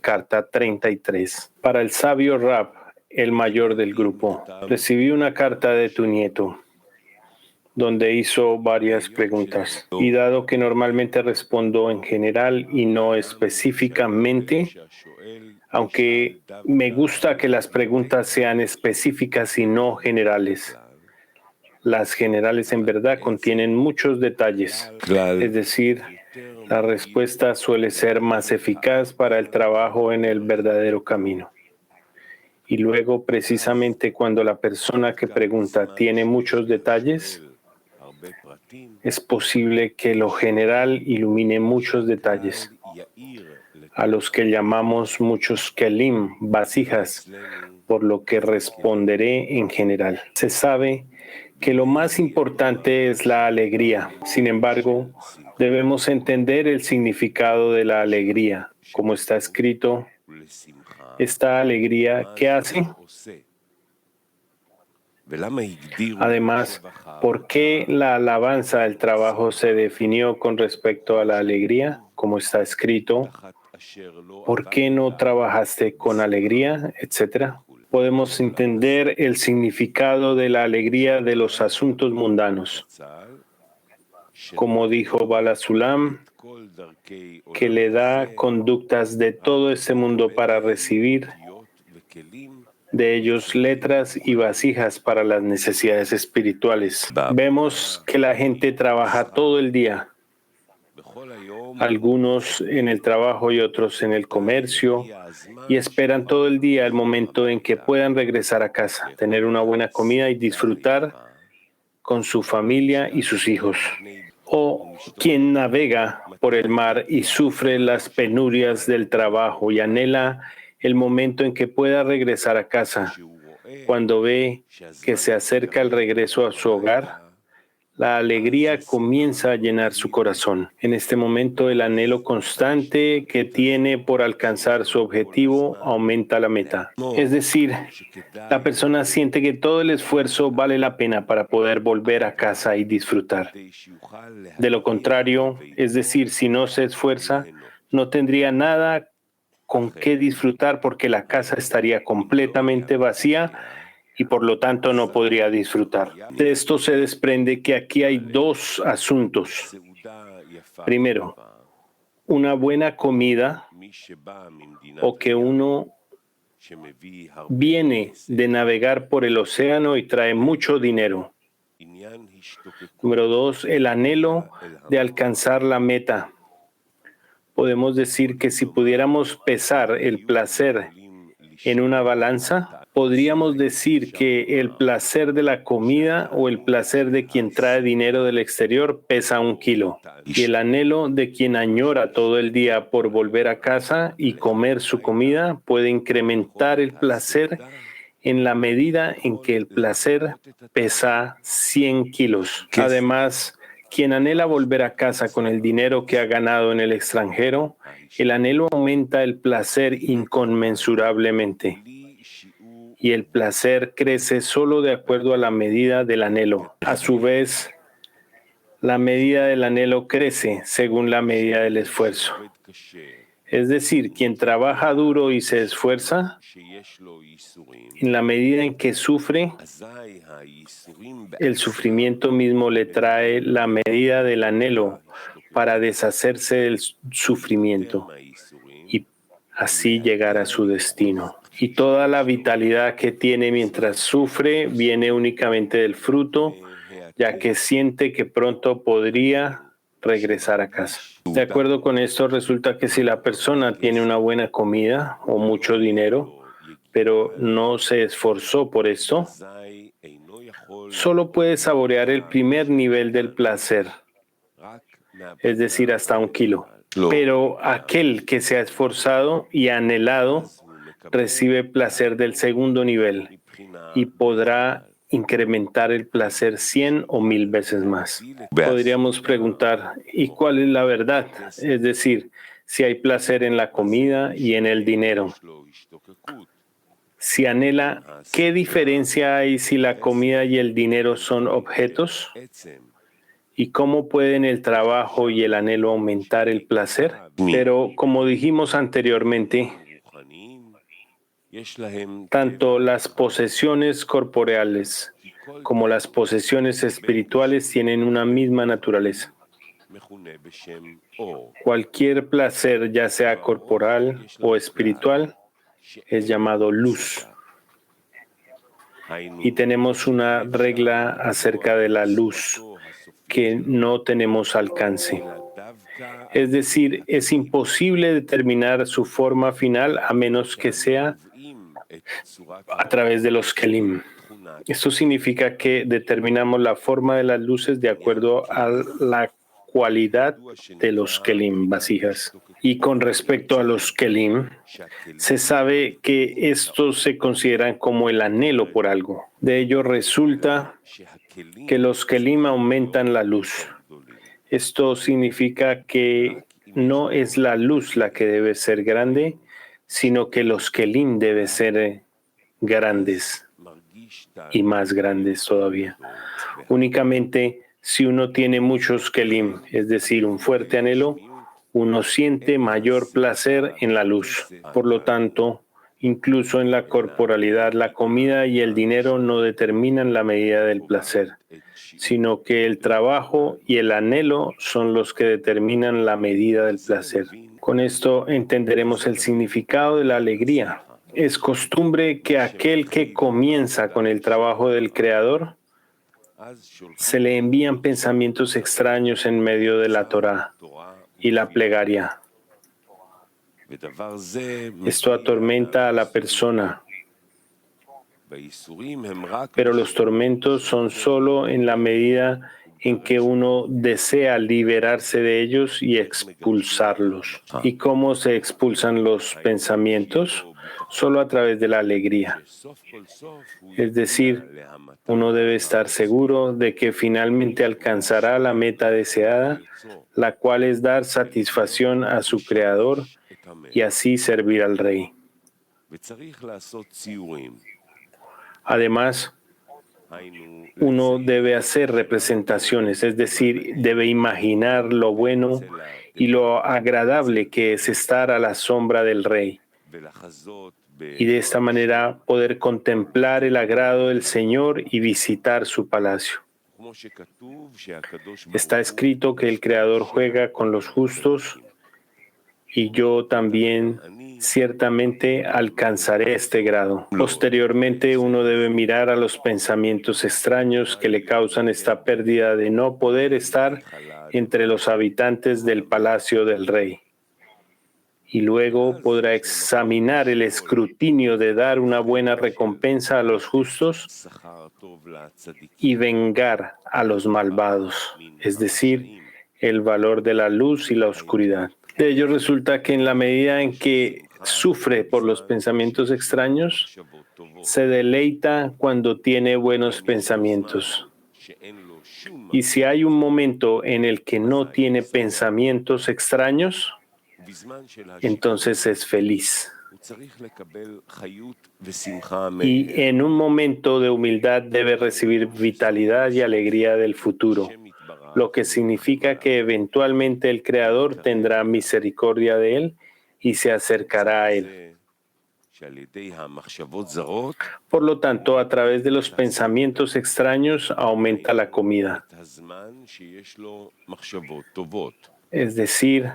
Carta 33. Para el sabio Rab, el mayor del grupo, recibí una carta de tu nieto, donde hizo varias preguntas. Y dado que normalmente respondo en general y no específicamente, aunque me gusta que las preguntas sean específicas y no generales. Las generales en verdad contienen muchos detalles. Es decir, la respuesta suele ser más eficaz para el trabajo en el verdadero camino. Y luego, precisamente cuando la persona que pregunta tiene muchos detalles, es posible que lo general ilumine muchos detalles, a los que llamamos muchos kelim, vasijas, por lo que responderé en general. Se sabe que lo más importante es la alegría. Sin embargo, debemos entender el significado de la alegría. Como está escrito, esta alegría, ¿qué hace? Además, ¿por qué la alabanza del trabajo se definió con respecto a la alegría? Como está escrito, ¿por qué no trabajaste con alegría? Etcétera. Podemos entender el significado de la alegría de los asuntos mundanos. Como dijo Bala Sulam, que le da conductas de todo este mundo para recibir de ellos letras y vasijas para las necesidades espirituales. Vemos que la gente trabaja todo el día, algunos en el trabajo y otros en el comercio, y esperan todo el día el momento en que puedan regresar a casa, tener una buena comida y disfrutar con su familia y sus hijos. O quien navega por el mar y sufre las penurias del trabajo y anhela el momento en que pueda regresar a casa. Cuando ve que se acerca el regreso a su hogar, la alegría comienza a llenar su corazón. En este momento, el anhelo constante que tiene por alcanzar su objetivo aumenta la meta. Es decir, la persona siente que todo el esfuerzo vale la pena para poder volver a casa y disfrutar. De lo contrario, es decir, si no se esfuerza, no tendría nada con qué disfrutar porque la casa estaría completamente vacía y por lo tanto no podría disfrutar. De esto se desprende que aquí hay dos asuntos. Primero, una buena comida o que uno viene de navegar por el océano y trae mucho dinero. Número dos, el anhelo de alcanzar la meta. Podemos decir que si pudiéramos pesar el placer en una balanza, podríamos decir que el placer de la comida o el placer de quien trae dinero del exterior pesa 1 kilo. Y el anhelo de quien añora todo el día por volver a casa y comer su comida puede incrementar el placer en la medida en que el placer pesa 100 kilos. Además, quien anhela volver a casa con el dinero que ha ganado en el extranjero, el anhelo aumenta el placer inconmensurablemente. Y el placer crece solo de acuerdo a la medida del anhelo. A su vez, la medida del anhelo crece según la medida del esfuerzo. Es decir, quien trabaja duro y se esfuerza, en la medida en que sufre, el sufrimiento mismo le trae la medida del anhelo para deshacerse del sufrimiento y así llegar a su destino. Y toda la vitalidad que tiene mientras sufre viene únicamente del fruto, ya que siente que pronto podría regresar a casa. De acuerdo con esto, resulta que si la persona tiene una buena comida o mucho dinero, pero no se esforzó por esto, solo puede saborear el primer nivel del placer, es decir, hasta 1 kilo. Pero aquel que se ha esforzado y anhelado recibe placer del segundo nivel y podrá incrementar el placer 100 o 1000 veces más. Podríamos preguntar, ¿y cuál es la verdad? Es decir, si hay placer en la comida y en el dinero. Si anhela, ¿qué diferencia hay si la comida y el dinero son objetos? ¿Y cómo pueden el trabajo y el anhelo aumentar el placer? Pero como dijimos anteriormente, Tanto las posesiones corporeales como las posesiones espirituales tienen una misma naturaleza. Cualquier placer, ya sea corporal o espiritual, es llamado luz. Y tenemos una regla acerca de la luz que no tenemos alcance. Es decir, es imposible determinar su forma final a menos que sea a través de los kelim. Esto significa que determinamos la forma de las luces de acuerdo a la cualidad de los kelim, vasijas. Y con respecto a los kelim, se sabe que estos se consideran como el anhelo por algo. De ello resulta que los kelim aumentan la luz. Esto significa que no es la luz la que debe ser grande, sino que los kelim deben ser grandes y más grandes todavía. Únicamente si uno tiene muchos kelim, es decir, un fuerte anhelo, uno siente mayor placer en la luz. Por lo tanto, incluso en la corporalidad, la comida y el dinero no determinan la medida del placer, sino que el trabajo y el anhelo son los que determinan la medida del placer. Con esto entenderemos el significado de la alegría. Es costumbre que aquel que comienza con el trabajo del Creador se le envían pensamientos extraños en medio de la Torá y la plegaria. Esto atormenta a la persona, pero los tormentos son solo en la medida en que uno desea liberarse de ellos y expulsarlos. ¿Y cómo se expulsan los pensamientos? Solo a través de la alegría. Es decir, uno debe estar seguro de que finalmente alcanzará la meta deseada, la cual es dar satisfacción a su Creador y así servir al Rey. Además, uno debe hacer representaciones, es decir, debe imaginar lo bueno y lo agradable que es estar a la sombra del Rey. Y de esta manera poder contemplar el agrado del Señor y visitar su palacio. Está escrito que el Creador juega con los justos y yo también ciertamente alcanzaré este grado. Posteriormente, uno debe mirar a los pensamientos extraños que le causan esta pérdida de no poder estar entre los habitantes del palacio del Rey. Y luego podrá examinar el escrutinio de dar una buena recompensa a los justos y vengar a los malvados, es decir, el valor de la luz y la oscuridad. De ello resulta que en la medida en que sufre por los pensamientos extraños, se deleita cuando tiene buenos pensamientos. Y si hay un momento en el que no tiene pensamientos extraños, entonces es feliz. Y en un momento de humildad debe recibir vitalidad y alegría del futuro, lo que significa que eventualmente el Creador tendrá misericordia de él y se acercará a él. Por lo tanto, a través de los pensamientos extraños aumenta la comida. Es decir,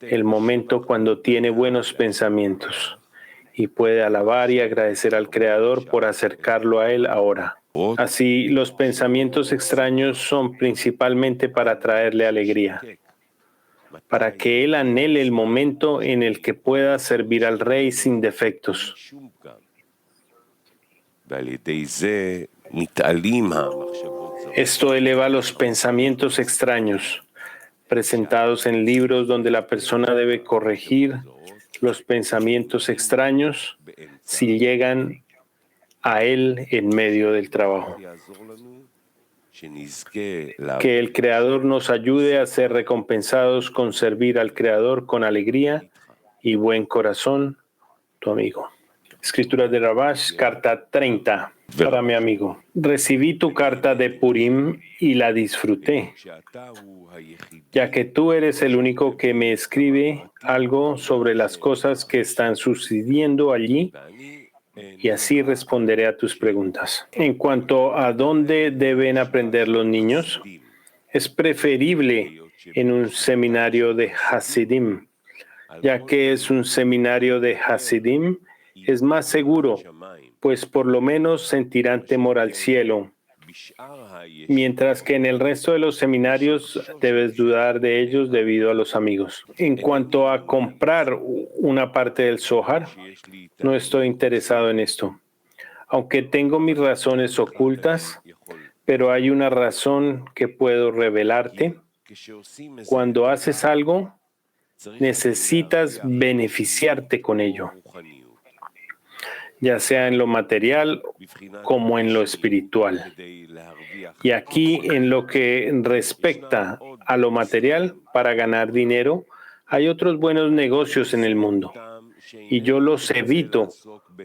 el momento cuando tiene buenos pensamientos y puede alabar y agradecer al Creador por acercarlo a él ahora. Así, los pensamientos extraños son principalmente para traerle alegría, para que él anhele el momento en el que pueda servir al Rey sin defectos. Esto eleva los pensamientos extraños, presentados en libros donde la persona debe corregir los pensamientos extraños si llegan a él en medio del trabajo. Que el Creador nos ayude a ser recompensados con servir al Creador con alegría y buen corazón, tu amigo. Escrituras de Rabash, carta 30. Para mi amigo, recibí tu carta de Purim y la disfruté, ya que tú eres el único que me escribe algo sobre las cosas que están sucediendo allí, y así responderé a tus preguntas. En cuanto a dónde deben aprender los niños, es preferible en un seminario de Hasidim, ya que es un seminario de Hasidim, es más seguro, pues por lo menos sentirán temor al cielo, mientras que en el resto de los seminarios debes dudar de ellos debido a los amigos. En cuanto a comprar una parte del Zohar, no estoy interesado en esto, aunque tengo mis razones ocultas, pero hay una razón que puedo revelarte. Cuando haces algo, necesitas beneficiarte con ello, ya sea en lo material como en lo espiritual. Y aquí, en lo que respecta a lo material, para ganar dinero, hay otros buenos negocios en el mundo, y yo los evito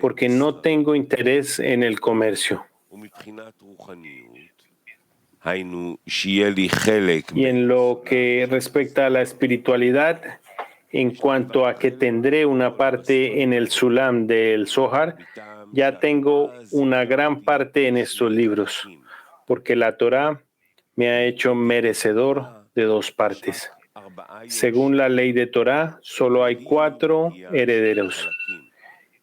porque no tengo interés en el comercio. Y en lo que respecta a la espiritualidad, en cuanto a que tendré una parte en el Sulam del Zohar, ya tengo una gran parte en estos libros, porque la Torá me ha hecho merecedor de 2 partes. Según la ley de Torá, solo hay 4 herederos,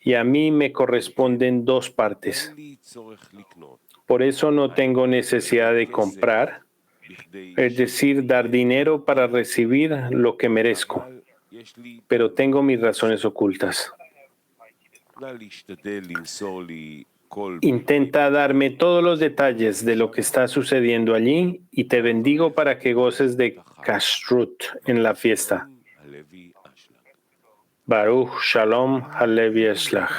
y a mí me corresponden 2 partes. Por eso no tengo necesidad de comprar, es decir, dar dinero para recibir lo que merezco, pero tengo mis razones ocultas. Intenta darme todos los detalles de lo que está sucediendo allí y te bendigo para que goces de kashrut en la fiesta. Baruch Shalom Halevi Eshlach.